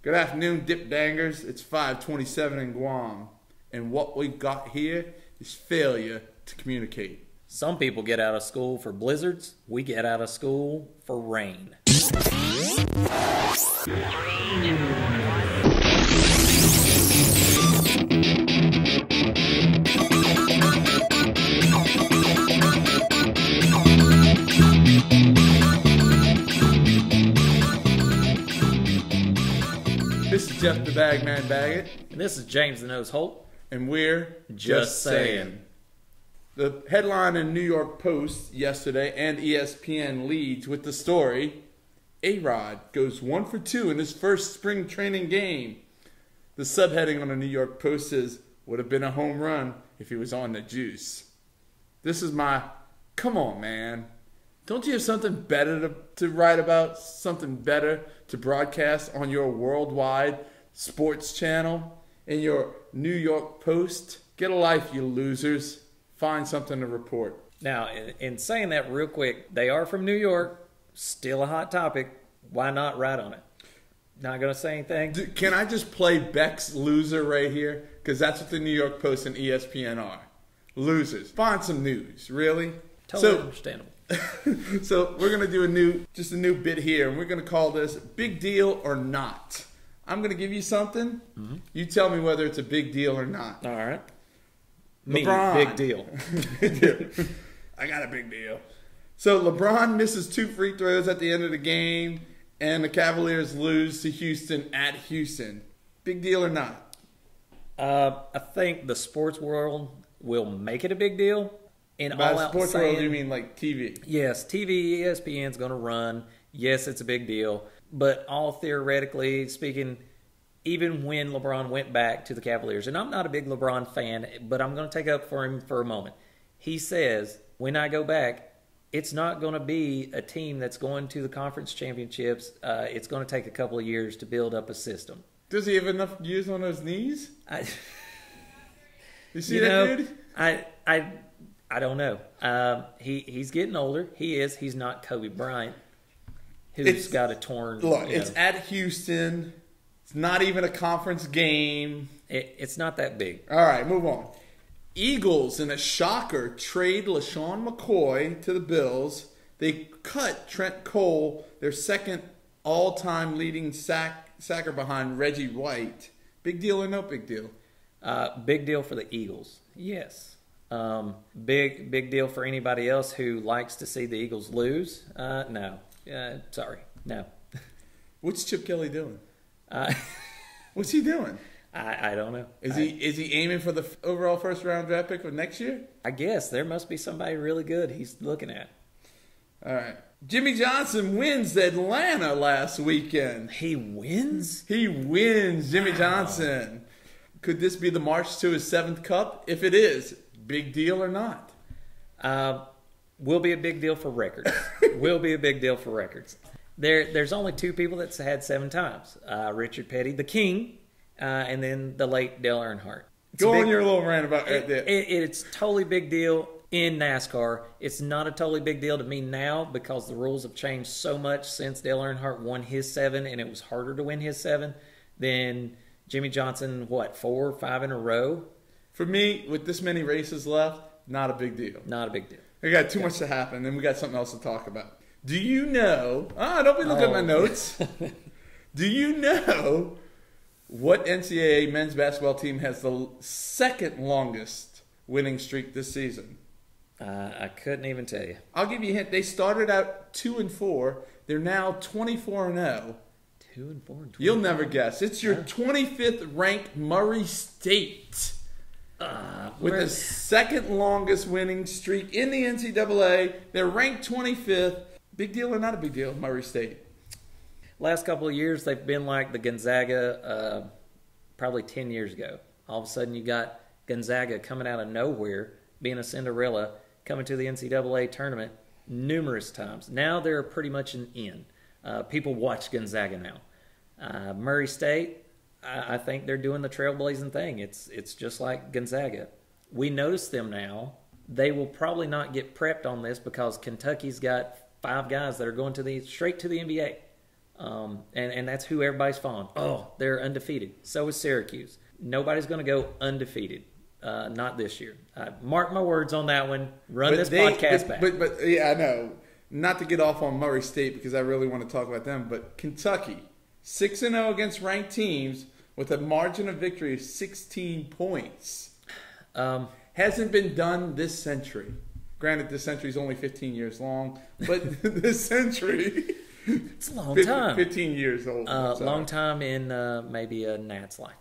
Good afternoon, Dip Dangers. It's 5:27 in Guam, and what we've got here is failure to communicate. Some people get out of school for blizzards. We get out of school for rain. This is Jeff the Bagman Baggett. And this is James the Nose Holt. And we're Just saying. The headline in New York Post yesterday and ESPN leads with the story, A-Rod goes 1 for 2 in his first spring training game. The subheading on the New York Post is, would have been a home run if he was on the juice. This is my, come on, man. Don't you have something better to write about, something better to broadcast on your worldwide sports channel in your New York Post? Get a life, you losers. Find something to report. Now, in saying that real quick, they are from New York, still a hot topic. Why not write on it? Not going to say anything? Can I just play Beck's loser right here? Because that's what the New York Post and ESPN are. Losers. Find some news, really? Totally understandable. So we're going to do a new bit here, and we're going to call this Big Deal or Not. I'm going to give you something. Mm-hmm. You tell me whether it's a big deal or not. All right. LeBron. Big deal. Big deal. I got a big deal. So LeBron misses 2 free throws at the end of the game, and the Cavaliers lose to Houston at Houston. Big deal or not? I think the sports world will make it a big deal. By sports world, you mean like TV? Yes, TV, ESPN's going to run. Yes, it's a big deal. But all theoretically speaking, even when LeBron went back to the Cavaliers, and I'm not a big LeBron fan, but I'm going to take up for him for a moment. He says, when I go back, it's not going to be a team that's going to the conference championships. It's going to take a couple of years to build up a system. Does he have enough years on those knees? You see you that, know, dude? I don't know. He's getting older. He is. He's not Kobe Bryant, who's got a torn. Look, it's at Houston. It's not even a conference game. It's not that big. All right, move on. Eagles, in a shocker, trade LaShawn McCoy to the Bills. They cut Trent Cole, their second all-time leading sacker behind Reggie White. Big deal or no big deal? Big deal for the Eagles. Yes. Big deal for anybody else who likes to see the Eagles lose. No. Sorry. No. What's Chip Kelly doing? What's he doing? I don't know. Is he aiming for the overall first round draft pick for next year? I guess there must be somebody really good he's looking at. All right. Jimmy Johnson wins Atlanta last weekend. He wins? He wins, Jimmy Johnson. Could this be the march to his 7th cup? If it is, big deal or not? Will be a big deal for records. Will be a big deal for records. There's only 2 people that's had 7 times. Richard Petty, the king, and then the late Dale Earnhardt. Go on your little rant about that. It's totally big deal in NASCAR. It's not a totally big deal to me now because the rules have changed so much since Dale Earnhardt won his 7, and it was harder to win his 7 than Jimmy Johnson, 4 or 5 in a row? For me, with this many races left, not a big deal. Not a big deal. We got too much to happen, and we got something else to talk about. Do you know... don't be looking at my notes. Do you know what NCAA men's basketball team has the second longest winning streak this season? I couldn't even tell you. I'll give you a hint. They started out 2-4. They're now 24-0. 2-4. You'll never guess. It's your 25th ranked Murray State. With the second longest winning streak in the NCAA. They're ranked 25th. Big deal or not a big deal, Murray State? Last couple of years, they've been like the Gonzaga probably 10 years ago. All of a sudden, you got Gonzaga coming out of nowhere, being a Cinderella, coming to the NCAA tournament numerous times. Now they're pretty much an in. People watch Gonzaga now. Murray State, I think they're doing the trailblazing thing. It's just like Gonzaga. We notice them now. They will probably not get prepped on this because Kentucky's got 5 guys that are going straight to the NBA. And that's who everybody's following. Oh, they're undefeated. So is Syracuse. Nobody's going to go undefeated. Not this year. Mark my words on that one. Run this podcast back. But yeah, I know. Not to get off on Murray State because I really want to talk about them, but Kentucky, 6-0 against ranked teams with a margin of victory of 16 points. Hasn't been done this century. Granted, this century is only 15 years long, but this century... It's a long time. 15 years old. Long time in maybe a Nat's life.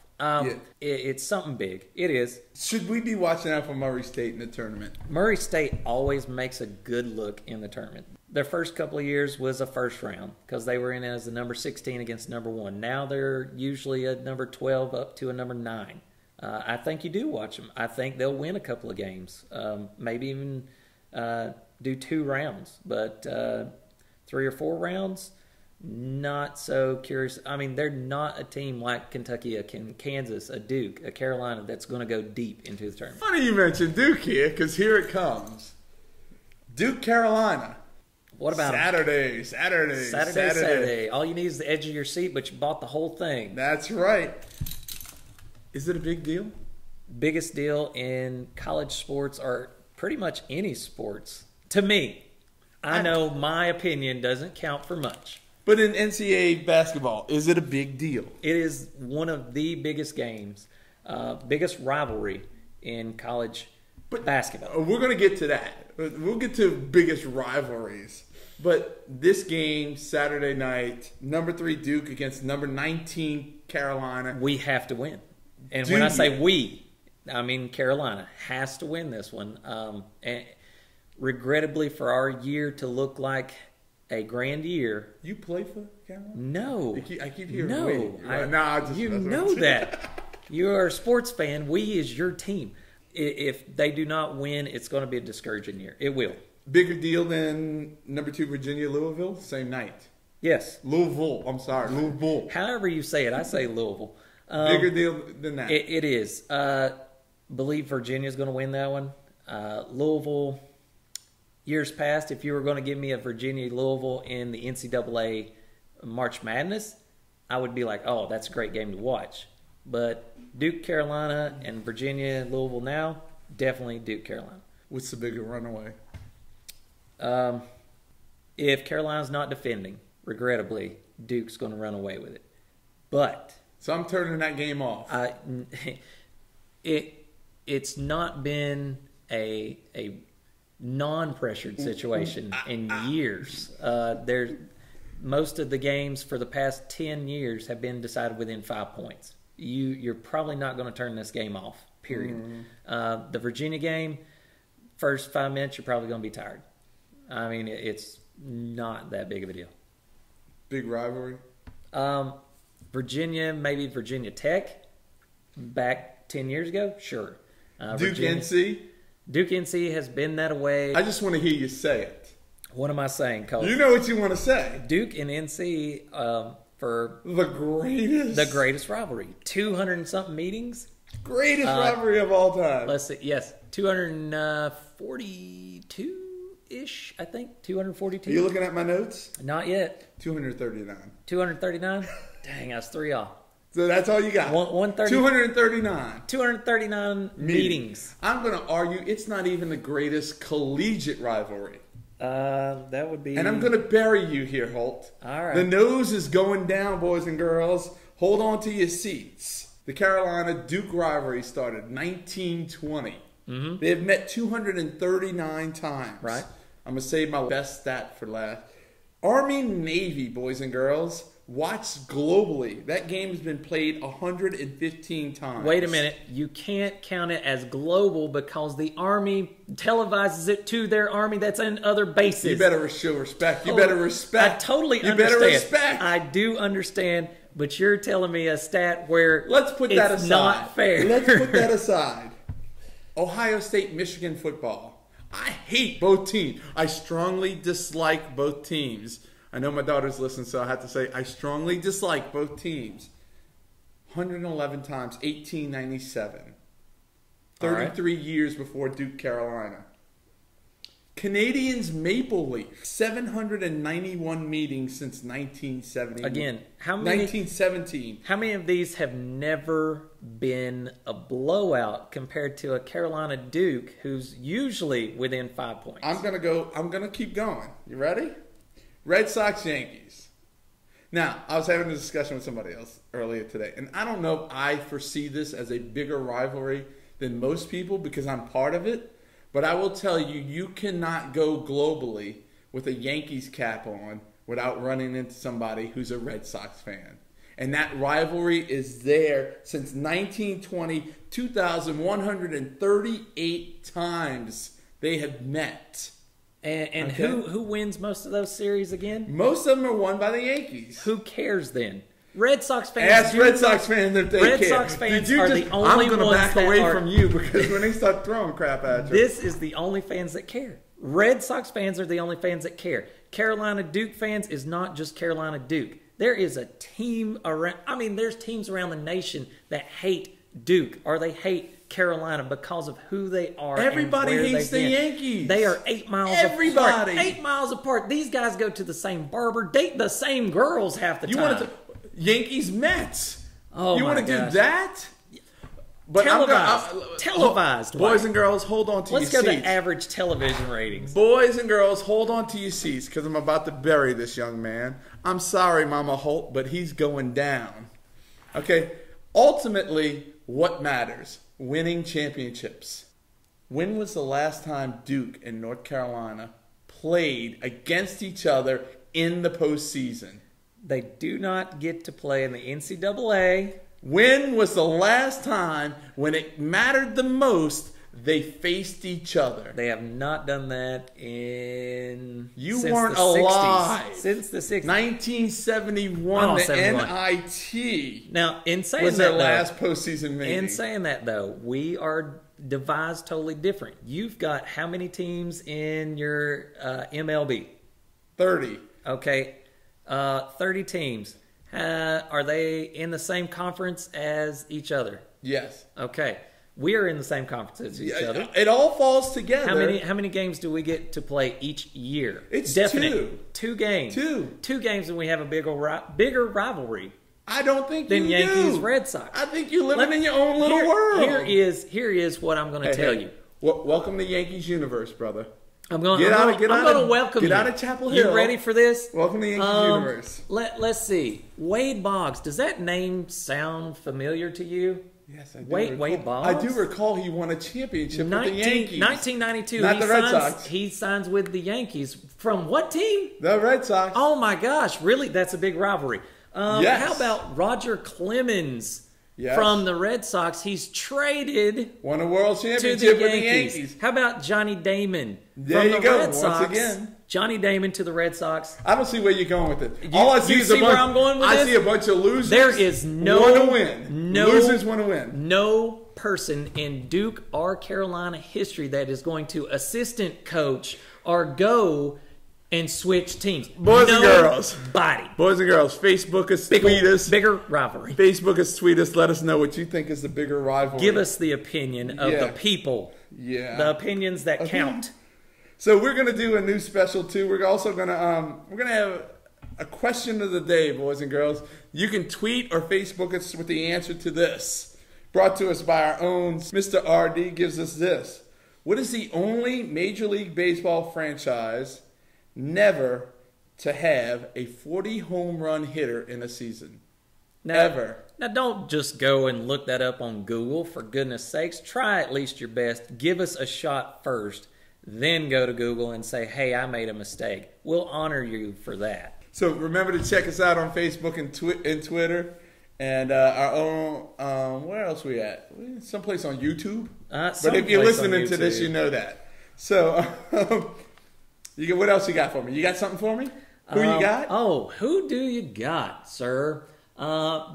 It's something big. It is. Should we be watching out for Murray State in the tournament? Murray State always makes a good look in the tournament. Their first couple of years was a first round because they were in as the number 16 against number 1. Now they're usually a number 12 up to a number 9. I think you do watch them. I think they'll win a couple of games. Maybe even do 2 rounds. But 3 or 4 rounds, not so curious. I mean, they're not a team like Kentucky, a Kansas, a Duke, a Carolina that's going to go deep into the tournament. Funny you mentioned Duke here because here it comes. Duke, Carolina. What about Saturday? All you need is the edge of your seat, but you bought the whole thing. That's right. Is it a big deal? Biggest deal in college sports or pretty much any sports. To me, I know my opinion doesn't count for much. But in NCAA basketball, is it a big deal? It is one of the biggest games, biggest rivalry in college basketball. We're going to get to that. We'll get to biggest rivalries. But this game, Saturday night, number 3 Duke against number 19 Carolina. We have to win. And when I say we, I mean Carolina has to win this one. And regrettably, for our year to look like a grand year. You play for Carolina? No. I keep hearing no. You know that. You're a sports fan. We is your team. If they do not win, it's going to be a discouraging year. It will. Bigger deal than number 2 Virginia, Louisville? Same night. Yes. Louisville. I'm sorry. Louisville. However you say it, I say Louisville. Bigger deal than that. It is. Believe Virginia's going to win that one. Louisville, years past, if you were going to give me a Virginia-Louisville in the NCAA March Madness, I would be like, oh, that's a great game to watch. But Duke, Carolina, and Virginia-Louisville now, definitely Duke, Carolina. What's the bigger runaway? If Carolina's not defending, regrettably, Duke's going to run away with it. But so I'm turning that game off. It's not been a non-pressured situation in years. Most of the games for the past 10 years have been decided within 5 points. You're probably not going to turn this game off, period. Mm-hmm. The Virginia game, first 5 minutes, you're probably going to be tired. I mean, it's not that big of a deal. Big rivalry? Virginia, maybe Virginia Tech, back 10 years ago, sure. Duke NC? Duke NC has been that way. I just want to hear you say it. What am I saying, Cole? You know what you want to say. Duke and NC for the greatest rivalry. 200 and something meetings. Greatest rivalry of all time. Let's see. Yes, 242-ish, I think. 242. Are you looking at my notes? Not yet. 239. 239? Dang, I was 3 off. So that's all you got. 239. 239 meetings. I'm going to argue it's not even the greatest collegiate rivalry. That would be... And I'm going to bury you here, Holt. All right. The nose is going down, boys and girls. Hold on to your seats. The Carolina-Duke rivalry started 1920. Mm-hmm. They have met 239 times. Right. I'm going to save my best stat for last. Army-Navy, boys and girls. Watched globally. That game has been played 115 times. Wait a minute. You can't count it as global because the Army televises it to their Army that's in other bases. You better show respect. You better respect. I totally understand. You better respect. I do understand, but you're telling me a stat where let's put that aside. It's not fair. Let's put that aside. Ohio State, Michigan football. I hate both teams. I strongly dislike both teams. I know my daughter's listening, so I have to say I strongly dislike both teams. 111 times, 1897. 33 years before Duke, Carolina. Canadians Maple Leaf, 791 meetings since 1970. Again, how many? 1917. How many of these have never been a blowout compared to a Carolina Duke, who's usually within 5 points? I'm gonna keep going. You ready? Red Sox Yankees. Now, I was having a discussion with somebody else earlier today, and I don't know if I foresee this as a bigger rivalry than most people because I'm part of it. But I will tell you, you cannot go globally with a Yankees cap on without running into somebody who's a Red Sox fan. And that rivalry is there since 1920, 2,138 times they have met. And Okay. who wins most of those series again? Most of them are won by the Yankees. Who cares then? Red Sox fans. Ask Red Sox fans if they Red care. Sox fans Did you are just, the only I'm going to ones back that away are, from you because when they start throwing crap at you. This is the only fans that care. Red Sox fans are the only fans that care. Carolina Duke fans is not just Carolina Duke. There is a team around. I mean, there's teams around the nation that hate Duke or they hate Carolina because of who they are. Everybody and where hates the they've been. Yankees. They are 8 miles Everybody. apart. 8 miles apart. These guys go to the same barber, date the same girls half the You time. want to Yankees Mets? Oh, you my want to do gosh. that? But Televised. boys Why? and girls, hold on to Let's your go seats. to average television ratings. Boys and girls, hold on to your seats because I'm about to bury this young man. I'm sorry, Mama Holt, but he's going down. Okay? Ultimately, what matters? Winning championships. When was the last time Duke and North Carolina played against each other in the postseason? They do not get to play in the NCAA. When was the last time when it mattered the most they faced each other? They have not done that in You since weren't the 60s. alive. Since the 60s. 1971, Oh, the 71. NIT Now, in saying was that, their though, last postseason meeting. in saying that though, we are devised totally different. You've got how many teams in your MLB? 30. Okay, 30 teams. Are they in the same conference as each other? Yes. Okay, we are in the same conference as each other. It all falls together. How many games do we get to play each year? It's definite. Two games. Two games, and we have a bigger rivalry I don't think than you Yankees do. Red Sox. I think you're living in your own little world. Here is what I'm going to tell you. Welcome to Yankees universe, brother. I'm going Get out to welcome you. Get out of Chapel Hill. You ready for this? Welcome to Yankees universe. Let's see. Wade Boggs. Does that name sound familiar to you? Yes, I do. Wade Boggs. I do recall he won a championship with the Yankees. 1992. Not the Red Sox. He signs with the Yankees. From what team? The Red Sox. Oh my gosh! Really? That's a big rivalry. Yes. How about Roger Clemens Yes. from the Red Sox? He's traded Won a world to championship the with the Yankees. Yankees. How about Johnny Damon There from you the go, Red once Sox? again. Johnny Damon to the Red Sox. I don't see where you're going with it. All I see you is see a bunch. where I'm going with I this? see a bunch of losers. There is no want to win. Losers want to win. No person in Duke or Carolina history that is going to assistant coach or go and switch teams. Boys and girls. Body. Boys and girls, Facebook us, tweet us. Bigger rivalry. Facebook us, tweet us. Let us know what you think is the bigger rivalry. Give us the opinion of Yeah. the people. Yeah. The opinions that count. So we're gonna do a new special too. We're also gonna have a question of the day, boys and girls. You can tweet or Facebook us with the answer to this. Brought to us by our own Mr. RD gives us this. What is the only Major League Baseball franchise never to have a 40 home run hitter in a season? Ever. Now, don't just go and look that up on Google, for goodness sakes. Try at least your best. Give us a shot first. Then go to Google and say, hey, I made a mistake. We'll honor you for that. So remember to check us out on Facebook and Twitter. And our own, where else we at? Someplace on YouTube. But if you're listening to this, you know that. So, what else you got for me? You got something for me? Who you got? Oh, who do you got, sir?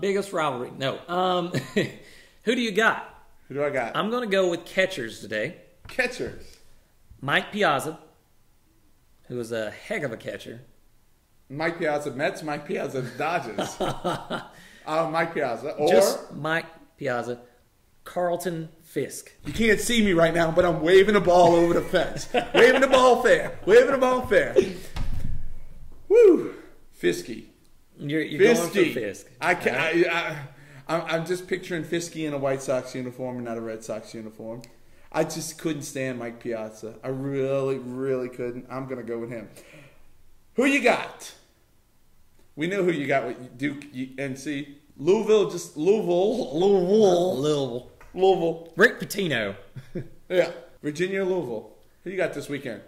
Biggest rivalry. No. Who do you got? Who do I got? I'm going to go with catchers today. Catchers. Mike Piazza, who was a heck of a catcher. Mike Piazza Mets, Mike Piazza Dodgers. Mike Piazza. Or Just Mike Piazza. Carlton Fisk. You can't see me right now, but I'm waving the ball over the fence. Waving the ball fair. Waving the ball fair. Woo! Fisky. You're going for Fisk. I'm just picturing Fisky in a White Sox uniform and not a Red Sox uniform. I just couldn't stand Mike Piazza. I really, really couldn't. I'm going to go with him. Who you got? We know who you got with Duke NC. Louisville. Rick Pitino. Yeah. Virginia, Louisville. Who you got this weekend?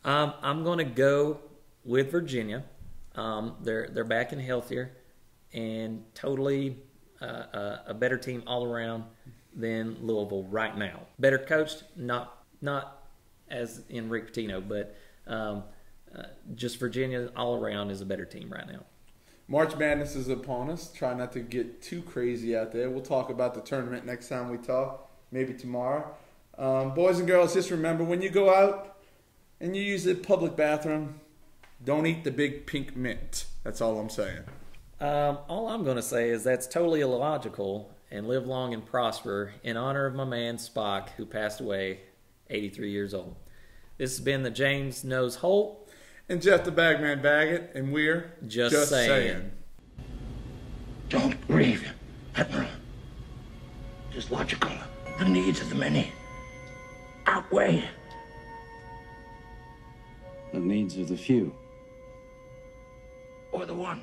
I'm going to go with Virginia. They're back and healthier, and totally a better team all around than Louisville right now. Better coached, not as in Rick Pitino, but just Virginia all around is a better team right now. March Madness is upon us. Try not to get too crazy out there. We'll talk about the tournament next time we talk, maybe tomorrow. Boys and girls, just remember, when you go out and you use the public bathroom, don't eat the big pink mint. That's all I'm saying. All I'm going to say is that's totally illogical, and live long and prosper in honor of my man Spock, who passed away 83 years old. This has been the James Nose Holt and Jeff the Bagman Baggett, and we're just saying. Don't grieve, Admiral. It is logical. The needs of the many outweigh the needs of the few. or the one.